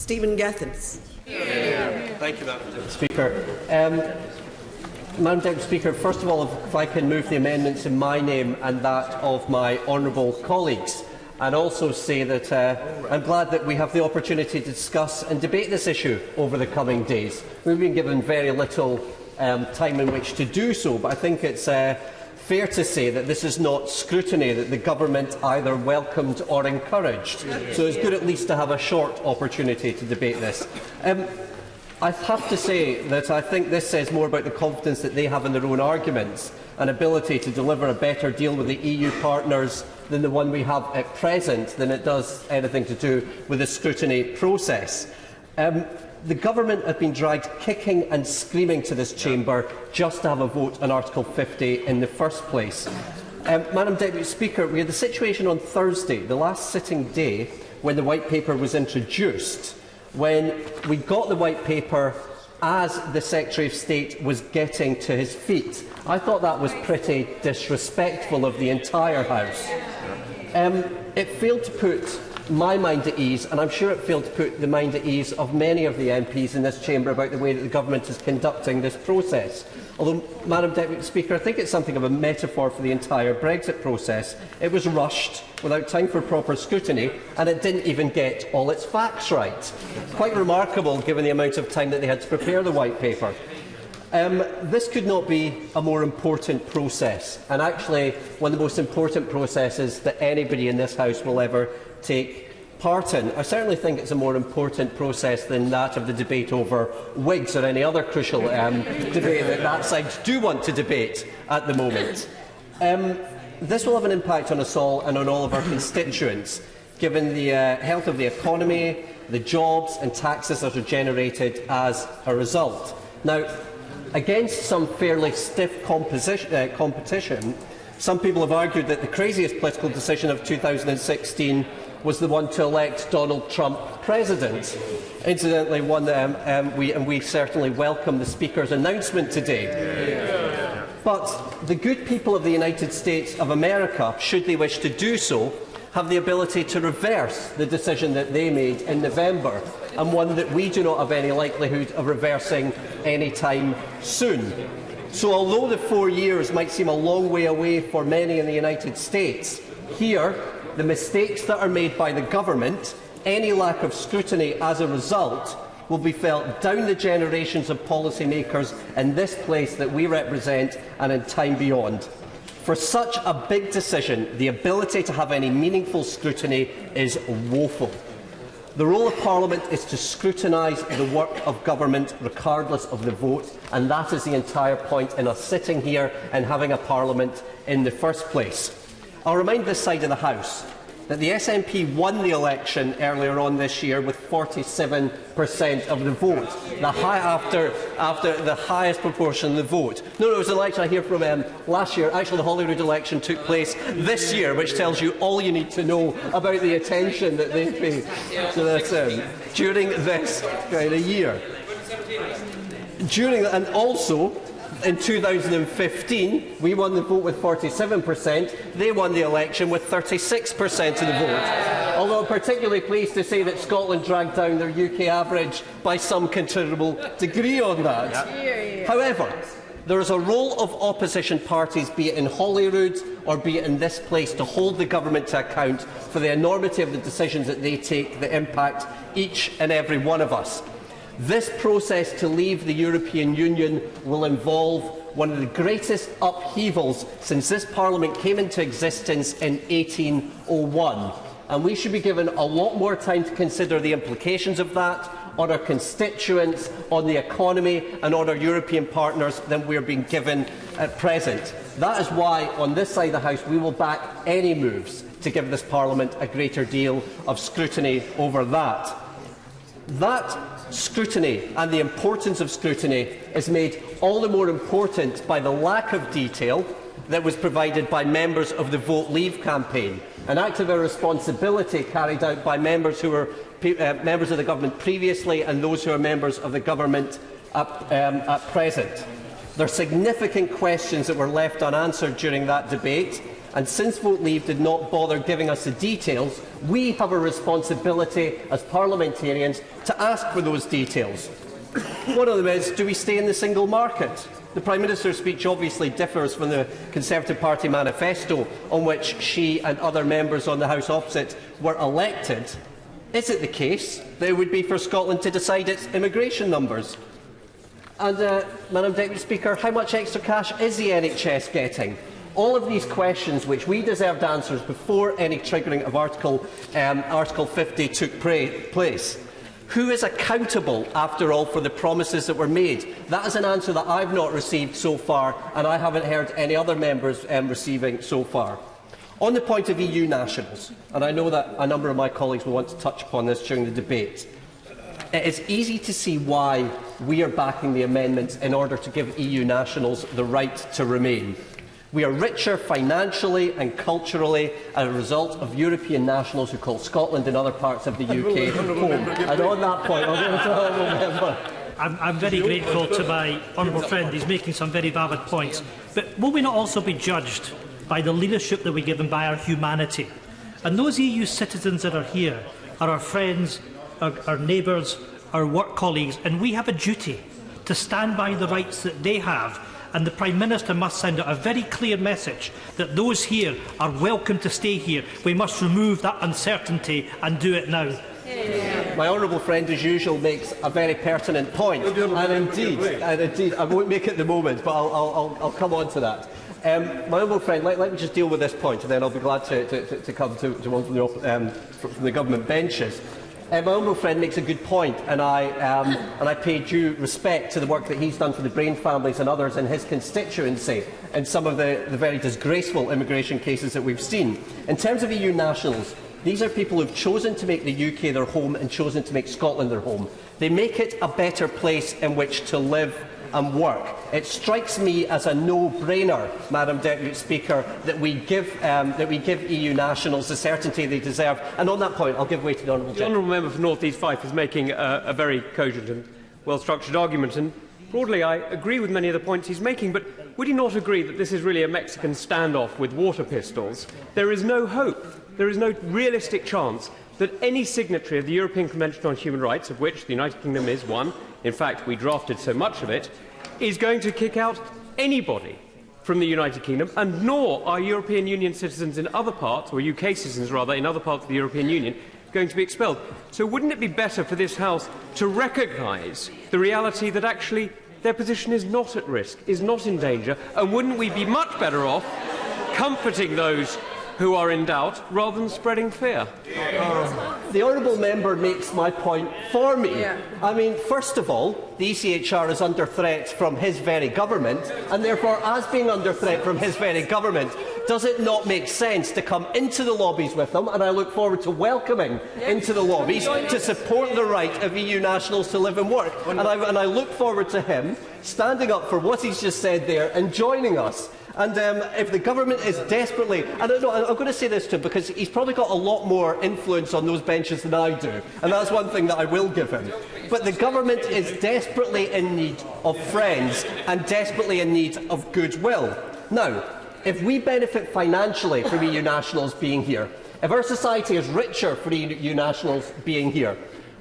Gethins. Thank you, Madam Deputy Speaker. Madam Deputy Speaker, first of all, if I can move the amendments in my name and that of my honourable colleagues, and also say that I'm glad that we have the opportunity to discuss and debate this issue over the coming days. We've been given very little time in which to do so, but I think it's fair to say that this is not scrutiny that the government either welcomed or encouraged. So it's good at least to have a short opportunity to debate this. I have to say that I think this says more about the confidence that they have in their own arguments and ability to deliver a better deal with the EU partners than the one we have at present, than it does anything to do with the scrutiny process. The government have been dragged kicking and screaming to this chamber just to have a vote on Article 50 in the first place. Madam Deputy Speaker, we had the situation on Thursday, the last sitting day, when the White Paper was introduced, when we got the White Paper as the Secretary of State was getting to his feet. I thought that was pretty disrespectful of the entire House. It failed to put my mind at ease, and I'm sure it failed to put the mind at ease of many of the MPs in this chamber about the way that the government is conducting this process. Although, Madam Deputy Speaker, I think it's something of a metaphor for the entire Brexit process. It was rushed, without time for proper scrutiny, and it didn't even get all its facts right. Quite remarkable, given the amount of time that they had to prepare the White Paper. This could not be a more important process, and actually one of the most important processes that anybody in this House will ever take part in. I certainly think it's a more important process than that of the debate over wigs or any other crucial debate that sides do want to debate at the moment. This will have an impact on us all and on all of our constituents, given the health of the economy, the jobs and taxes that are generated as a result. Now, against some fairly stiff competition, some people have argued that the craziest political decision of 2016 was the one to elect Donald Trump president. Incidentally, one we certainly welcome the Speaker's announcement today. But the good people of the United States of America, should they wish to do so, have the ability to reverse the decision that they made in November, and one that we do not have any likelihood of reversing any time soon. So although the 4 years might seem a long way away for many in the United States, here the mistakes that are made by the government, any lack of scrutiny as a result, will be felt down the generations of policymakers in this place that we represent and in time beyond. For such a big decision, the ability to have any meaningful scrutiny is woeful. The role of Parliament is to scrutinise the work of government regardless of the vote, and that is the entire point in us sitting here and having a Parliament in the first place. I'll remind this side of the House that the SNP won the election earlier on this year with 47% of the vote, after the highest proportion of the vote. No, it was an election I hear from last year. Actually, the Holyrood election took place this year, which tells you all you need to know about the attention that they paid to this during this kind of year. And also, in 2015, we won the vote with 47%. They won the election with 36% of the vote. Although I'm particularly pleased to say that Scotland dragged down their UK average by some considerable degree on that. However, there is a role of opposition parties, be it in Holyrood or be it in this place, to hold the government to account for the enormity of the decisions that they take that impact each and every one of us. This process to leave the European Union will involve one of the greatest upheavals since this Parliament came into existence in 1801, and we should be given a lot more time to consider the implications of that on our constituents, on the economy and on our European partners than we are being given at present. That is why, on this side of the House, we will back any moves to give this Parliament a greater deal of scrutiny over that. That scrutiny and the importance of scrutiny is made all the more important by the lack of detail that was provided by members of the Vote Leave campaign, an act of irresponsibility carried out by members who were members of the government previously and those who are members of the government at present. There are significant questions that were left unanswered during that debate, and since Vote Leave did not bother giving us the details, we have a responsibility as parliamentarians to ask for those details. One of them is, do we stay in the single market? The Prime Minister's speech obviously differs from the Conservative Party manifesto on which she and other members on the House opposite were elected. Is it the case that it would be for Scotland to decide its immigration numbers? And, Madam Deputy Speaker, how much extra cash is the NHS getting? All of these questions, which we deserved answers before any triggering of Article 50 took place. Who is accountable, after all, for the promises that were made? That is an answer that I have not received so far, and I haven't heard any other members receiving so far. On the point of EU nationals, and I know that a number of my colleagues will want to touch upon this during the debate, it is easy to see why we are backing the amendments in order to give EU nationals the right to remain. We are richer financially and culturally as a result of European nationals who call Scotland and other parts of the UK home. And on that point, I'll give it to the honourable member. I'm very grateful to my honourable friend. He's making some very valid points. But will we not also be judged by the leadership that we give and by our humanity? And those EU citizens that are here are our friends, our neighbours, our work colleagues, and we have a duty to stand by the rights that they have. And the Prime Minister must send out a very clear message that those here are welcome to stay here. We must remove that uncertainty and do it now. My honourable friend, as usual, makes a very pertinent point, and indeed, I won't make it at the moment, but I'll come on to that. My honourable friend, let me just deal with this point, and then I'll be glad to come to one from the government benches. My honourable friend makes a good point, and I pay due respect to the work that he's done for the Brain families and others in his constituency in some of the very disgraceful immigration cases that we've seen. In terms of EU nationals, these are people who have chosen to make the UK their home and chosen to make Scotland their home. They make it a better place in which to live and work. It strikes me as a no-brainer, Madam Deputy Speaker, that we give EU nationals the certainty they deserve. And on that point, I'll give way to the honourable gentleman. The honourable member for North East Fife is making a very cogent and well-structured argument, and broadly I agree with many of the points he's making. But would he not agree that this is really a Mexican standoff with water pistols? There is no hope. There is no realistic chance that any signatory of the European Convention on Human Rights, of which the United Kingdom is one — in fact, we drafted so much of it — is going to kick out anybody from the United Kingdom, and nor are European Union citizens in other parts, or UK citizens rather, in other parts of the European Union, going to be expelled. So wouldn't it be better for this House to recognise the reality that actually their position is not at risk, is not in danger, and wouldn't we be much better off comforting those who are in doubt rather than spreading fear? The honourable member makes my point for me. I mean, first of all, the ECHR is under threat from his very government, and therefore, as being under threat from his very government, does it not make sense to come into the lobbies with them? And I look forward to welcoming into the lobbies to support the right of EU nationals to live and work. And I look forward to him standing up for what he's just said there and joining us. And if the government is desperately... And I'm going to say this to him because he's probably got a lot more influence on those benches than I do, and that's one thing that I will give him. But the government is desperately in need of friends and desperately in need of goodwill. Now, if we benefit financially from EU nationals being here, if our society is richer for EU nationals being here,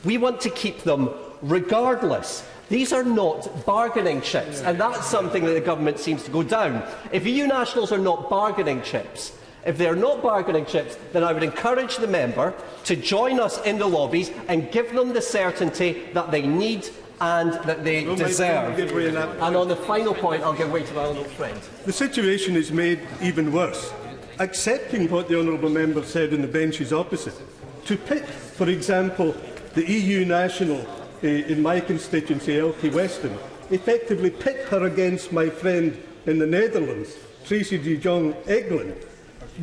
we want to keep them regardless. These are not bargaining chips, and that's something that the government seems to go down. If EU nationals are not bargaining chips, if they are not bargaining chips, then I would encourage the member to join us in the lobbies and give them the certainty that they need and that they deserve. And on the final point, I'll give way to my honourable friend. The situation is made even worse. Accepting what the honourable member said in the benches opposite, to pit, for example, the EU national in my constituency, LT Weston, effectively pit her against my friend in the Netherlands, Tracy de Jong Eglin,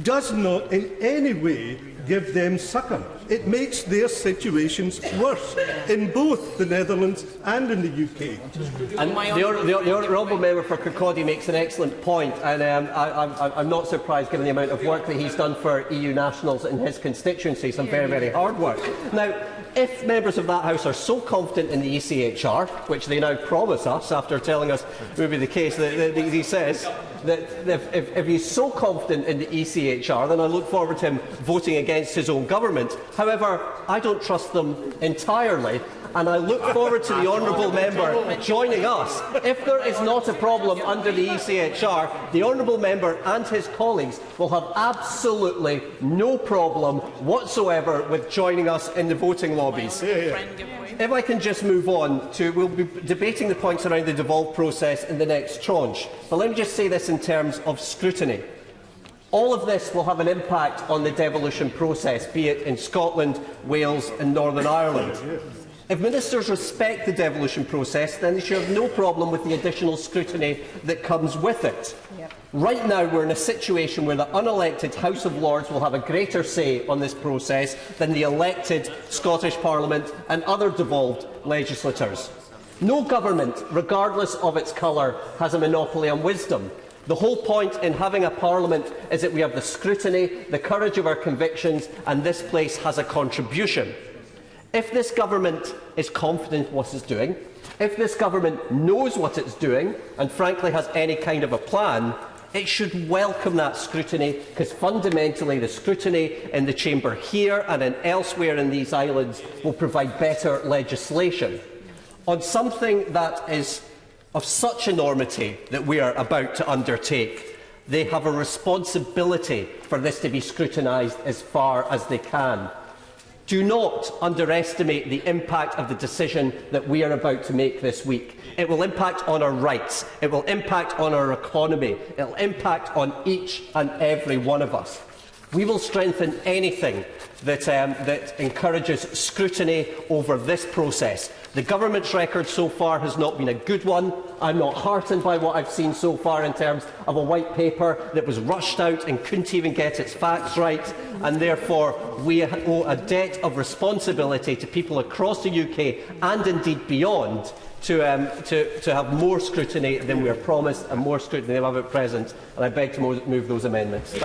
does not in any way give them succour. It makes their situations worse in both the Netherlands and in the UK. And the honourable member for Kirkcaldy makes an excellent point, and I'm not surprised given the amount of work that he's done for EU nationals in his constituency, some very, very hard work. Now, if members of that House are so confident in the ECHR, which they now promise us after telling us it will be the case that he says, that if he's so confident in the ECHR, then I look forward to him voting against his own government. However, I don't trust them entirely, and I look forward to the honourable member joining us. If there is not a problem under the ECHR, the honourable member and his colleagues will have absolutely no problem whatsoever with joining us in the voting lobbies. If I can just move on to, we'll be debating the points around the devolved process in the next tranche. But let me just say this in terms of scrutiny. All of this will have an impact on the devolution process, be it in Scotland, Wales and Northern Ireland. If ministers respect the devolution process, then they should have no problem with the additional scrutiny that comes with it. Right now, we're in a situation where the unelected House of Lords will have a greater say on this process than the elected Scottish Parliament and other devolved legislators. No government, regardless of its colour, has a monopoly on wisdom. The whole point in having a parliament is that we have the scrutiny, the courage of our convictions, and this place has a contribution. If this government is confident in what it's doing, if this government knows what it's doing, and frankly has any kind of a plan, it should welcome that scrutiny, because fundamentally the scrutiny in the chamber here and elsewhere in these islands will provide better legislation. On something that is of such enormity that we are about to undertake, they have a responsibility for this to be scrutinised as far as they can. Do not underestimate the impact of the decision that we are about to make this week. It will impact on our rights, it will impact on our economy, it will impact on each and every one of us. We will strengthen anything that encourages scrutiny over this process. The government's record so far has not been a good one. I'm not heartened by what I've seen so far in terms of a white paper that was rushed out and couldn't even get its facts right, and therefore we owe a debt of responsibility to people across the UK and indeed beyond to have more scrutiny than we are promised and more scrutiny than we have at present, and I beg to move those amendments.